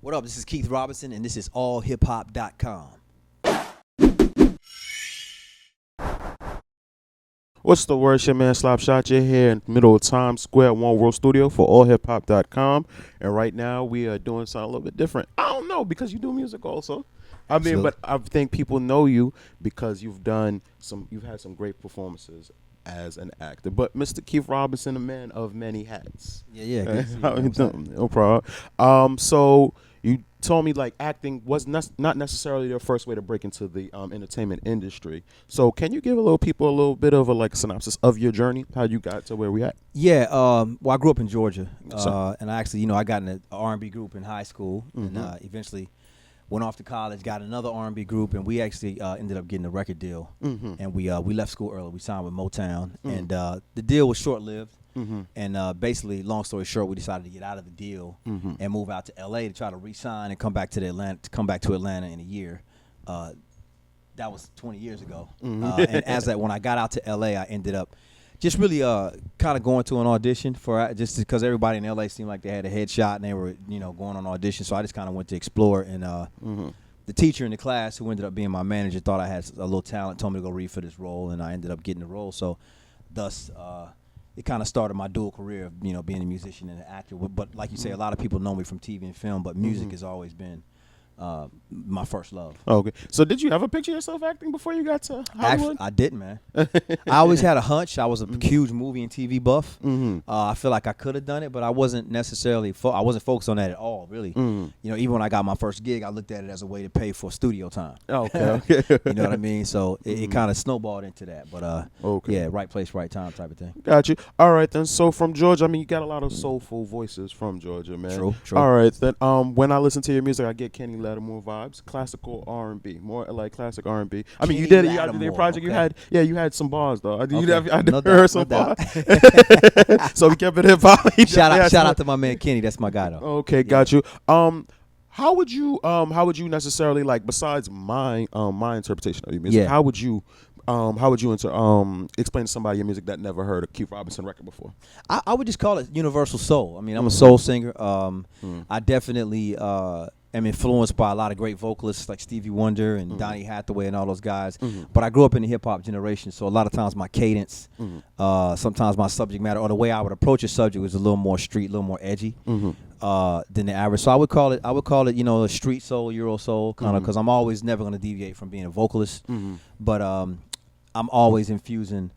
What up? This is Keith Robinson, and this is AllHipHop.com. What's the word? It's your man Slapshot. You're here in the middle of Times Square, One World Studio for AllHipHop.com. And right now we are doing something a little bit different. I don't know, because you do music also. I mean, Absolutely. but I think people know you because you've had some great performances as an actor. But Mr. Keith Robinson, a man of many hats. Yeah. Good to see you, How you man. doing? No problem. So you told me like acting was not necessarily your first way to break into the entertainment industry. So can you give people a little bit of a synopsis of your journey, how you got to where we at? Yeah. Well, I grew up in Georgia, Yes, sir. and I actually, I got in an R&B group in high school, Mhm. and eventually went off to college, got another R&B group, and we actually ended up getting a record deal. Mm-hmm. And we left school early. We signed with Motown, and the deal was short-lived. Mm-hmm. And basically, long story short, we decided to get out of the deal Mm-hmm. and move out to LA to try to re-sign and come back to Atlanta in a year. That was 20 years ago. And when I got out to LA, I ended up just really kind of going to an audition just because everybody in LA seemed like they had a headshot and they were going on audition. So I just kind of went to explore, and the teacher in the class, who ended up being my manager, thought I had a little talent, told me to go read for this role, and I ended up getting the role. So thus it kind of started my dual career of being a musician and an actor. But like you say, a lot of people know me from TV and film, but music has always been my first love. Okay. So did you ever picture yourself acting before you got to Hollywood? Actually, I didn't, man. I always had a hunch. I was a huge movie and TV buff. I feel like I could have done it, but I wasn't necessarily I wasn't focused on that at all, really. Even when I got my first gig, I looked at it as a way to pay for studio time. Okay. You know what I mean? So it kind of snowballed into that. But Okay. yeah, right place, right time type of thing. Got you. All right then. So from Georgia, I mean, you got a lot of soulful voices from Georgia, man. True. All right then. When I listen to your music, I get Kenny Lattimore vibes, classical R&B, more like classic R&B. I mean, you Kenny did your Lattimore, project. Okay. You had some bars though. I No heard doubt, some no bars. So we kept it hip hop. Shout out to my man Kenny. That's my guy though. Okay, got you. How would you necessarily, like, besides my interpretation of your music? Yeah. How would you explain to somebody your music that never heard a Keith Robinson record before? I would just call it universal soul. I mean, I'm a soul singer. I definitely am influenced by a lot of great vocalists like Stevie Wonder and Donny Hathaway and all those guys. But I grew up in the hip hop generation, so a lot of times my cadence, sometimes my subject matter, or the way I would approach a subject was a little more street, a little more edgy than the average. So I would call it a street soul, Euro soul, kind of, because I'm always never going to deviate from being a vocalist. But I'm always infusing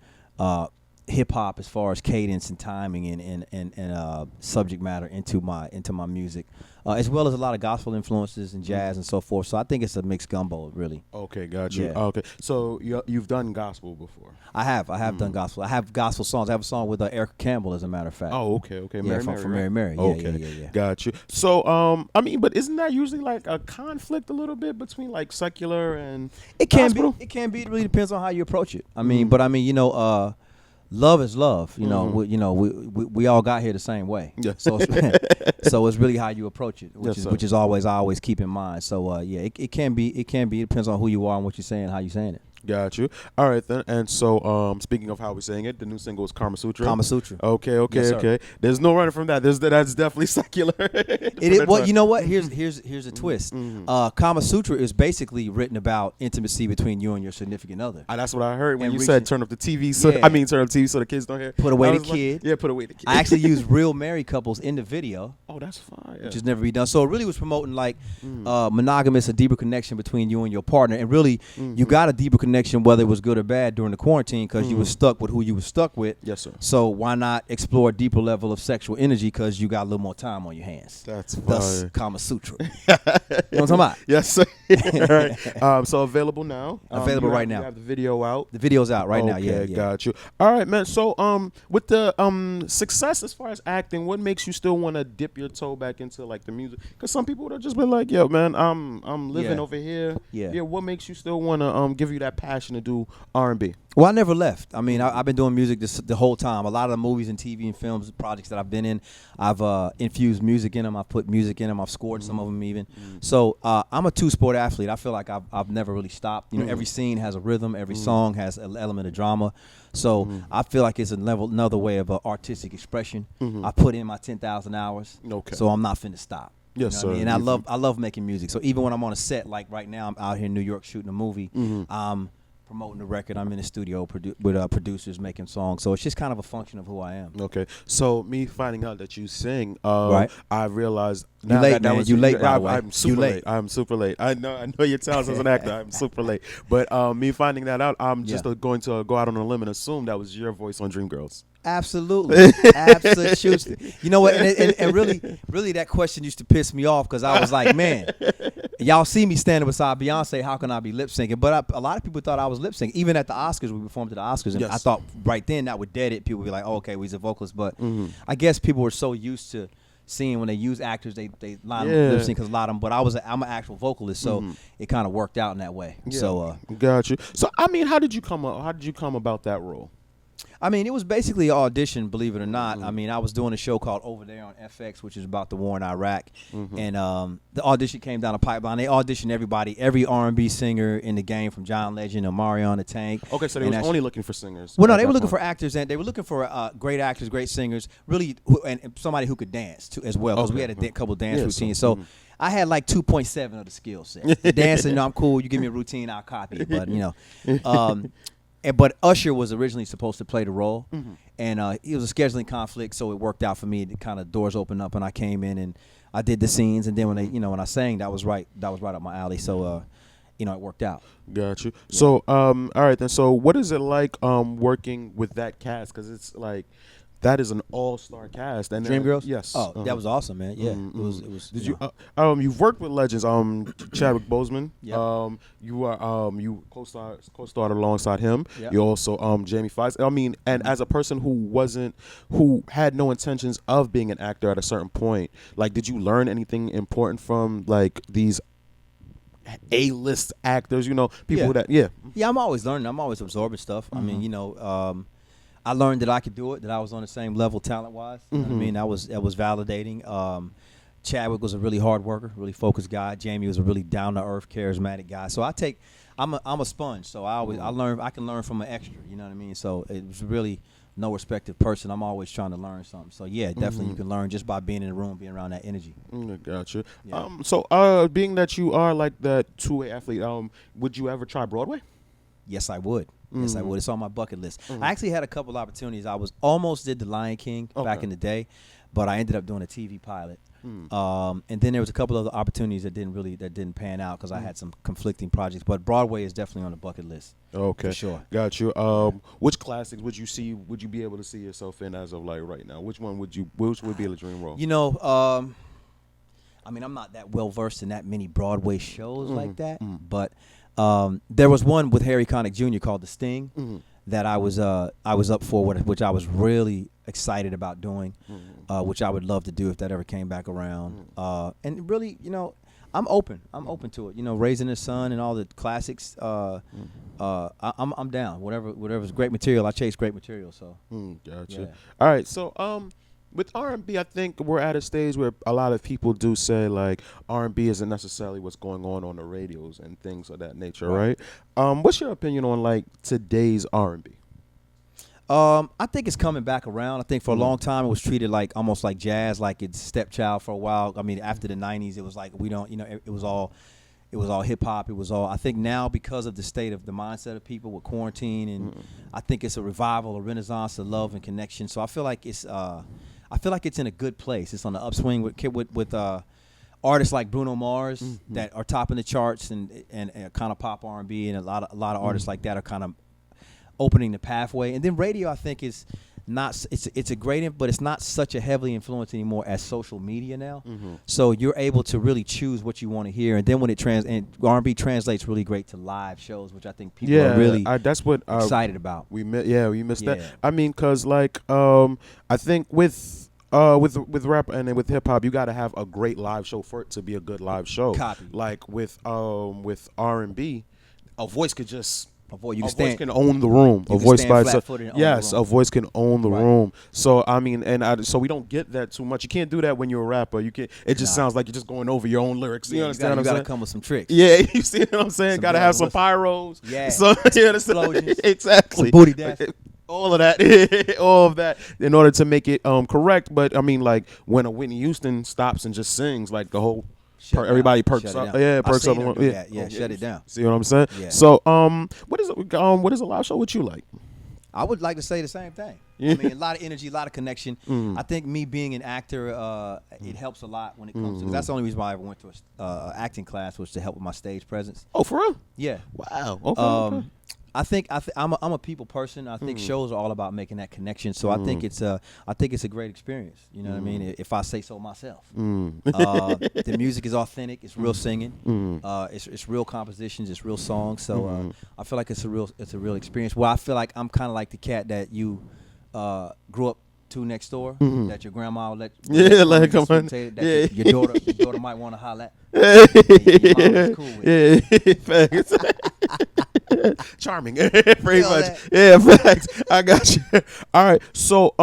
hip hop as far as cadence and timing and subject matter into my music, as well as a lot of gospel influences and jazz and so forth. So I think it's a mixed gumbo, really. Okay, got you. Yeah. Okay, so you've done gospel before. I have done gospel. I have gospel songs. I have a song with Erica Campbell, as a matter of fact. Oh, okay. Yeah, Mary from Mary, Mary right? Mary. Okay, Yeah. got you. So, I mean, but isn't that usually like a conflict a little bit between like secular and It can gospel? be. It can be. It really depends on how you approach it. I mean, but I mean, love is love. We all got here the same way. Yeah. So it's really how you approach it, Yes, which is always I always keep in mind. So it can be. It depends on who you are and what you're saying, how you're saying it. Got you. All right then. And so, speaking of how we're saying it, the new single is Kama Sutra. Kama Sutra. Okay. Yes, sir. Okay. There's no running from that. That's definitely secular. It is. Well, you know what? Here's a twist. Kama Sutra is basically written about intimacy between you and your significant other. That's what I heard when And you said turn up the TV. So Yeah. turn up the TV so the kids don't hear. Put away I the was like, kid. Yeah, put away the kid. I actually used real married couples in the video, Oh, that's fine. which has never been done. So it really was promoting like monogamous, a deeper connection between you and your partner, and really you got a deeper connection whether it was good or bad during the quarantine because you were stuck with who you were stuck with. Yes, sir. So why not explore a deeper level of sexual energy because you got a little more time on your hands? That's Thus, fine. Kama Sutra. You know what I'm talking about? Yes, sir. All right. So available now. Available right now. You have the video out. The video's out right now. Okay, Yeah. got you. All right, man. So, with the success as far as acting, what makes you still want to dip your toe back into like the music? Because some people would have just been like, "Yo, man, I'm living Yeah. over here." Yeah. What makes you still want to give you that passion to do R&B? Well, I never left. I mean, I've been doing music the whole time. A lot of the movies and TV and films projects that I've been in, I've infused music in them. I've put music in them. I've scored some of them even. So I'm a two-sport athlete. I feel like I've never really stopped. Every scene has a rhythm. Every song has an element of drama. So I feel like it's another way of artistic expression. I put in my 10,000 hours. Okay. So I'm not finna stop. Yes, you know what sir. I mean? And I love making music. So even when I'm on a set, like right now, I'm out here in New York shooting a movie. I'm promoting the record. I'm in the studio with producers making songs. So it's just kind of a function of who I am. Okay. So me finding out that you sing, Right. I realized You now late, that man. was You late, by the way. I'm super You late. late. I'm super late. I know your talents as an actor. I'm super late. But me finding that out, I'm just going to go out on a limb and assume that was your voice on Dreamgirls. Absolutely. Absolutely. You know what? And really that question used to piss me off because I was like, man, y'all see me standing beside Beyonce. How can I be lip syncing? But a lot of people thought I was lip syncing. Even at the Oscars, we performed at the Oscars. And Yes. I thought right then that would dead it. People would be like, oh, okay, well, he's a vocalist. But I guess people were so used to seeing when they use actors, they line up lip sync because a lot of them. But I'm an actual vocalist, so it kind of worked out in that way. Yeah. So got you. So I mean, how did you come about that role? I mean, it was basically an audition, believe it or not. I mean, I was doing a show called Over There on FX, which is about the war in Iraq. And the audition came down the pipeline. They auditioned everybody, every R&B singer in the game, from John Legend to Marion the Tank. Okay, so they was only looking for singers. Well, no, they were looking for actors, and they were looking for great actors, great singers, really, and somebody who could dance too, as well, because we had a couple dance routines. So I had like 2.7 of the skill set. The dancing, you know, I'm cool. You give me a routine, I'll copy it. But, you know. But Usher was originally supposed to play the role, and it was a scheduling conflict, so it worked out for me. Kind of doors opened up, and I came in and I did the scenes, and then when I sang, that was right up my alley. So, it worked out. Got you. Yeah. So, all right then. So, what is it like working with that cast? Because it's like that is an all-star cast. And Dreamgirls? Yes. Oh, that was awesome, man. Yeah, it was. Did you? You've worked with legends. Chadwick Boseman. Yep. You co-starred alongside him. Yep. You also Jamie Foxx. I mean, and as a person who had no intentions of being an actor at a certain point, like, did you learn anything important from like these A-list actors? You know, people that Yeah, I'm always learning. I'm always absorbing stuff. I mean, I learned that I could do it, that I was on the same level talent-wise. You know what I mean? That was validating. Chadwick was a really hard worker, really focused guy. Jamie was a really down-to-earth, charismatic guy. So I'm a sponge. So I can learn from an extra. You know what I mean? So it was really no respective person. I'm always trying to learn something. So yeah, definitely you can learn just by being in the room, being around that energy. Gotcha. Yeah. So being that you are like that two-way athlete, would you ever try Broadway? Yes, I would. Yes, I would. It's on my bucket list. I actually had a couple opportunities. I almost did The Lion King back in the day, but I ended up doing a TV pilot. And then there was a couple other opportunities that didn't pan out because I had some conflicting projects. But Broadway is definitely on the bucket list. Okay, for sure. Got you. Which classics would you be able to see yourself in as of like right now? Which would be a dream role? You know, I mean, I'm not that well versed in that many Broadway shows like that, but. There was one with Harry Connick Jr. called The Sting that I was up for, which I was really excited about doing, which I would love to do if that ever came back around. And really, I'm open to it. Raising the Sun and all the classics. I'm down. Whatever's great material. I chase great material. So. Gotcha. Yeah. All right. So with R&B, I think we're at a stage where a lot of people do say like R&B isn't necessarily what's going on the radios and things of that nature, right? What's your opinion on like today's R&B? I think it's coming back around. I think for a long time it was treated like almost like jazz, like it's stepchild for a while. I mean, after the 90s, it was like it was all hip hop. It was all. I think now because of the state of the mindset of people with quarantine, and I think it's a revival, a renaissance of love and connection. So I feel like it's in a good place. It's on the upswing with artists like Bruno Mars that are topping the charts and kind of pop R&B, and a lot of artists like that are kind of opening the pathway. And then radio, I think, is not. It's a great, but it's not such a heavily influence anymore as social media now. So you're able to really choose what you want to hear, and then when and R&B translates really great to live shows, which I think people are really that's what excited about. We missed that. I mean, cause like I think with rap and then with hip hop, you got to have a great live show for it to be a good live show. Copy. Like with R&B, a voice could just. Voice can own the room. A voice by itself. Yes, a voice can own the room. So I mean, so we don't get that too much. You can't do that when you're a rapper. You can't. It just sounds like you're just going over your own lyrics. You understand what I'm saying? You got to come with some tricks. Yeah, you see what I'm saying? Got to have some pyros. Yeah. So you understand? Exactly. Some booty dash. all of that, all of that, in order to make it correct. But I mean, like when a Whitney Houston stops and just sings, like the whole everybody perks up. Yeah, perks up. Yeah, shut it down. See what I'm saying? Yeah. So, what is a live show with you like? I would like to say the same thing. Yeah. I mean, a lot of energy, a lot of connection. I think me being an actor, it helps a lot when it comes to. That's the only reason why I ever went to a acting class, was to help with my stage presence. Oh, for real? Yeah. Wow. Okay. I think I'm a people person. I think shows are all about making that connection. So I think it's a great experience. You know what I mean? If I say so myself. The music is authentic. It's real singing. It's real compositions. It's real songs. So I feel like it's a real experience. Well, I feel like I'm kind of like the cat that you grew up to next door. That your grandma let come on. That your daughter might want to holler at. Your cool with. Facts. Charming. Pretty much. Yeah, facts. I got you. All right. So,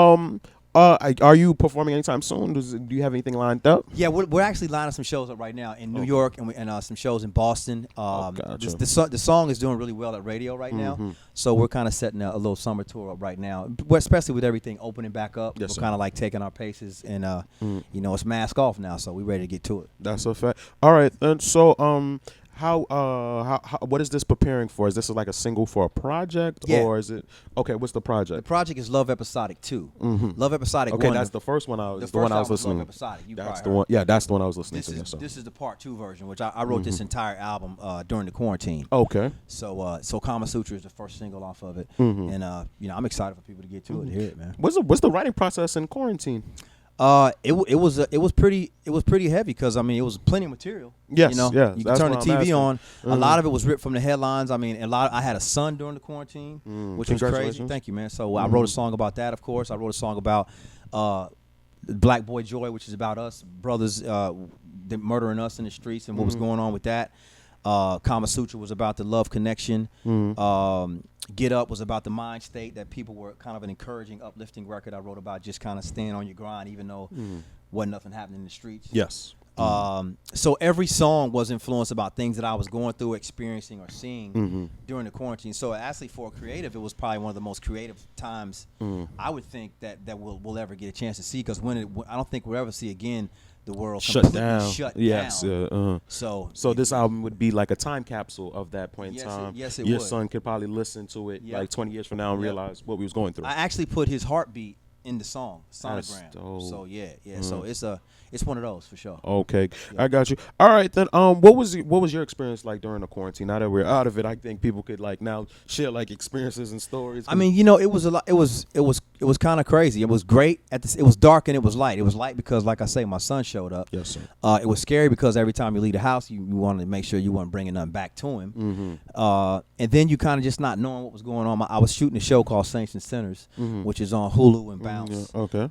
are you performing anytime soon? Do you have anything lined up? Yeah, we're actually lining some shows up right now in New York and some shows in Boston. Gotcha. The song is doing really well at radio right now, so we're kind of setting a little summer tour up right now. Especially with everything opening back up, we're kind of like taking our paces, and it's mask off now, so we're ready to get to it. That's a fact. All right, and so how what is this preparing for? Is this like a single for a project, or is it okay? What's the project? The project is Love Episodic 2. Love Episodic. Okay, 1, that's the first one. I was listening. Love Episodic. That's the one. Yeah, that's the one I was listening to. This is the part 2 version, which I wrote this entire album during the quarantine. Okay. So Kama Sutra is the first single off of it, and I'm excited for people to get to it, to hear it, man. What's the writing process in quarantine? It was pretty heavy because it was plenty of material. Yes, you can turn the TV on. Mm-hmm. A lot of it was ripped from the headlines. I mean, I had a son during the quarantine, which was crazy. Thank you, man. So I wrote a song about that. Of course, I wrote a song about Black Boy Joy, which is about us brothers murdering us in the streets and what was going on with that. Kama Sutra was about the love connection. Get Up was about the mind state, that people were kind of an encouraging, uplifting record I wrote about, just kind of staying on your grind even though wasn't nothing happening in the streets. Yes. So every song was influenced about things that I was going through, experiencing, or seeing during the quarantine. So actually, for a creative, it was probably one of the most creative times I would think that we'll ever get a chance to see, because I don't think we'll ever see again the world shut down. Yes. So this album would be like a time capsule of that point in time. Yes, it Your would. son could probably listen to it like 20 years from now and realize what we was going through. I actually put his heartbeat in the song, sonogram. That's dope. So so it's one of those for sure. Okay, I got you. All right, then. What was your experience like during the quarantine? Now that we're out of it, I think people could like now share like experiences and stories. I mean, it was a lot. It was kind of crazy. It was great. It was dark and it was light. It was light because, like I say, my son showed up. Yes, sir. It was scary because every time you leave the house, you wanted to make sure you weren't bringing nothing back to him. And then you kind of just not knowing what was going on. I was shooting a show called Saints and Sinners, which is on Hulu and Bounce. Okay.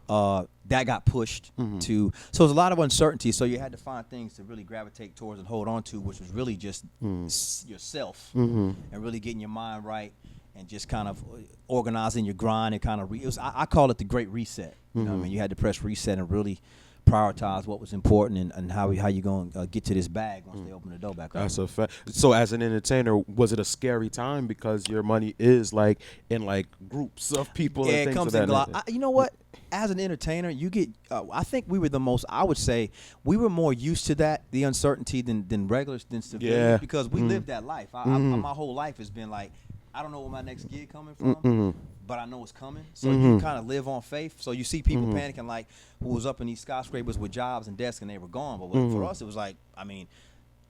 That got pushed to, so there's a lot of uncertainty. So you had to find things to really gravitate towards and hold on to, which was really just yourself and really getting your mind right and just kind of organizing your grind and kind of I call it the Great Reset. You know what I mean? You had to press reset and really prioritize what was important and how you going to get to this bag once they open the door back up. That's a fact. So as an entertainer, was it a scary time because your money is like in like groups of people? Yeah, and it things comes of in that you know what? As an entertainer, you get. I think we were the most. I would say we were more used to that, the uncertainty than regulars, than civilians, because we lived that life. My whole life has been like, I don't know where my next gig coming from, but I know it's coming. So you kind of live on faith. So you see people panicking, like who was up in these skyscrapers with jobs and desks and they were gone. But for us, it was like, I mean,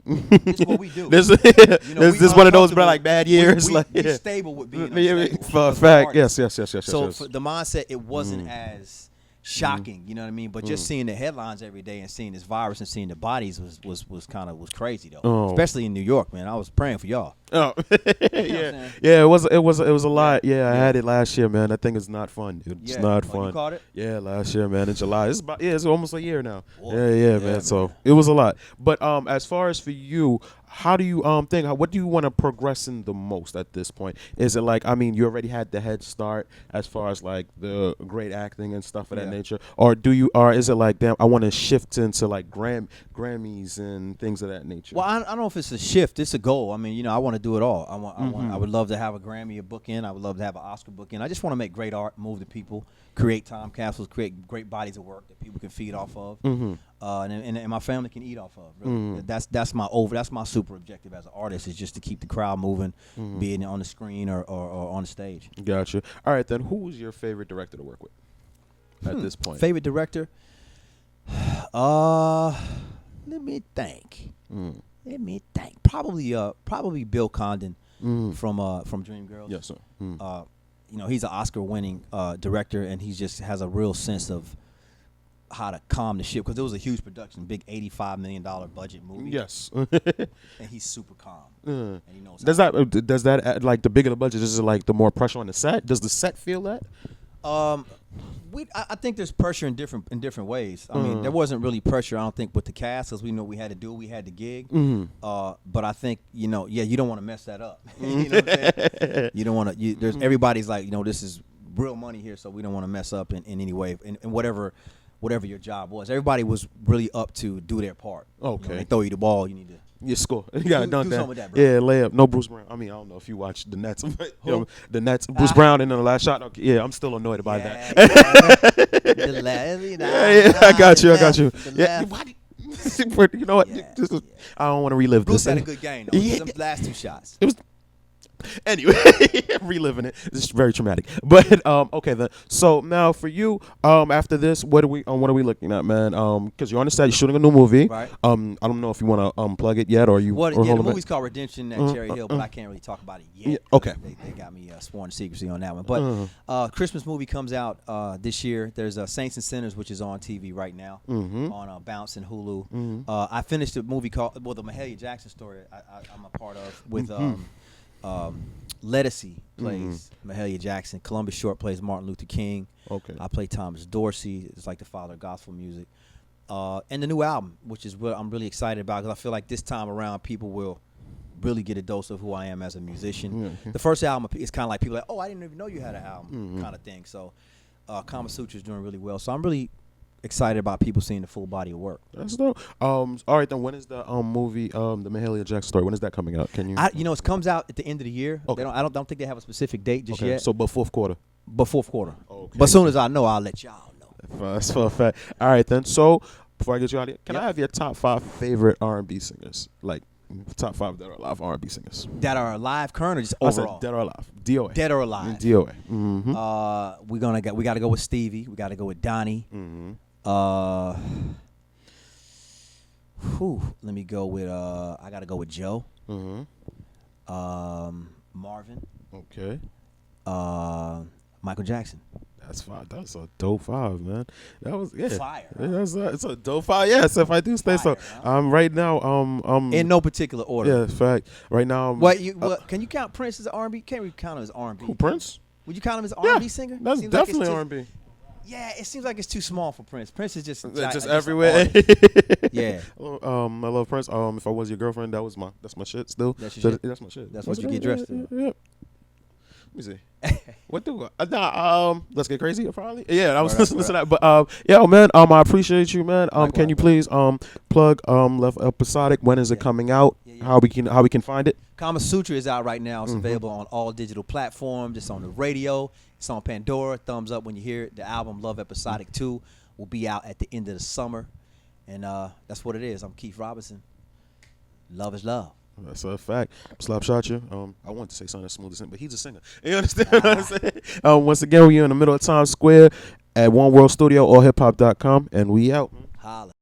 this is what we do. This is one of those like bad years. We stable with being for a fact. Yes. So for the mindset, it wasn't as shocking, you know what I mean? But just seeing the headlines every day and seeing this virus and seeing the bodies was crazy though. Especially in New York, man. I was praying for y'all. Oh, yeah. It was a lot. Yeah, I had it last year, man. That thing is not fun, dude. It's not fun. You caught it? Yeah, last year, man, in July. It's almost a year now. Whoa. Yeah, man. So it was a lot. But as far as for you, how do you think? What do you want to progress in the most at this point? Is it like, I mean, you already had the head start as far as like the great acting and stuff of that nature, or is it like, damn, I want to shift into like Grammys and things of that nature? Well, I don't know if it's a shift. It's a goal. I mean, you know, I want to do it all. I would love to have a Grammy, a book in. I would love to have an Oscar book in. I just want to make great art, move the people, create time capsules, create great bodies of work that people can feed off of, and my family can eat off of. Really. That's my super objective as an artist, is just to keep the crowd moving, be it on the screen or on the stage. Gotcha. All right, then, who's your favorite director to work with at this point? Favorite director? Let me think. Probably Bill Condon from Dreamgirls. Yes, sir. You know, he's an Oscar-winning director, and he just has a real sense of how to calm the ship, because it was a huge production, big $85 million budget movie. Yes. And he's super calm. And he knows. Does that like, the bigger the budget, is it like the more pressure on the set? Does the set feel that? I think there's pressure in different ways. I mean, there wasn't really pressure, I don't think, with the cast, because we know we had to do it. We had the gig. But I think, you know, you don't want to mess that up. You know what I'm saying? You don't want to. There's everybody's like, you know, this is real money here, so we don't want to mess up in any way. In whatever your job was, everybody was really up to do their part. Okay. You know, they throw you the ball, you need to. You score. You got it done. Do something with that, bro. Yeah, layup. No Bruce Brown. I mean, I don't know if you watched the Nets. But, you know, the Nets. Bruce Brown in the last shot. Okay, yeah, I'm still annoyed about that. I got you. Yeah. You know what? I don't want to relive Bruce this. had a good game, though. Them last two shots. It was. Anyway, reliving it. This is very traumatic. But okay then. So now for you, after this, what are we looking at, man? Because you're on the set, you're shooting a new movie. Right. I don't know if you want to plug it yet, or you. The movie's called Redemption at Cherry Hill, but I can't really talk about it yet. Yeah, okay. They got me sworn to secrecy on that one. But Christmas movie comes out this year. There's Saints and Sinners, which is on TV right now on Bounce and Hulu. I finished a movie called the Mahalia Jackson story. I'm a part of with. Ledisi plays Mahalia Jackson. Columbus Short plays Martin Luther King. Okay. I play Thomas Dorsey. It's like the father of gospel music. And the new album, which is what I'm really excited about, because I feel like this time around people will really get a dose of who I am as a musician. The first album is kind of like people are like, oh, I didn't even know you had an album kind of thing. So Kama Sutra is doing really well. So I'm really excited about people seeing the full body of work. That's dope. All right, then when is the movie, the Mahalia Jackson story? When is that coming out? Can you? It comes out at the end of the year. Okay. I don't think they have a specific date just yet. So, but fourth quarter. But fourth quarter. Okay. But as soon as I know, I'll let y'all know. That's for a fact. All right, then. So before I get you out of here, can I have your top 5 favorite R&B singers? Like top 5 that are alive R&B singers. That are alive, current, or just overall? I said dead or alive. DOA. Dead or alive. DOA. We got to go with Stevie. We got to go with Donnie. Let me go with I gotta go with Joe. Marvin. Okay. Michael Jackson. That's 5. That's a dope 5, man. That was fire. It's a dope 5. Yes, if I do say so. Right now, in no particular order. Yeah, fact. Right now, can you count Prince as an R&B? Can't we count him as R&B? Who, Prince? Would you count him as an R&B singer? That's definitely R&B. Yeah, it seems like it's too small for Prince. Prince is just everywhere. Yeah. I love Prince. If I Was Your Girlfriend, that's my shit still. That's your shit? That's my shit. That's what you get dressed in. Yeah. Let me see. What do Let's Get Crazy, probably. Yeah, I was listening to that. But yeah, man, I appreciate you, man. Can you please plug Love Episodic? When is it coming out? How we can find it? Kama Sutra is out right now. It's available on all digital platforms. It's on the radio. It's on Pandora. Thumbs up when you hear it. The album Love Episodic 2 will be out at the end of the summer. And that's what it is. I'm Keith Robinson. Love is love. That's a fact. Slap shot you. I want to say something smooth as him, but he's a singer. You understand what I'm saying? Once again, we're in the middle of Times Square at One World Studio, AllHipHop.com, and we out. Holla.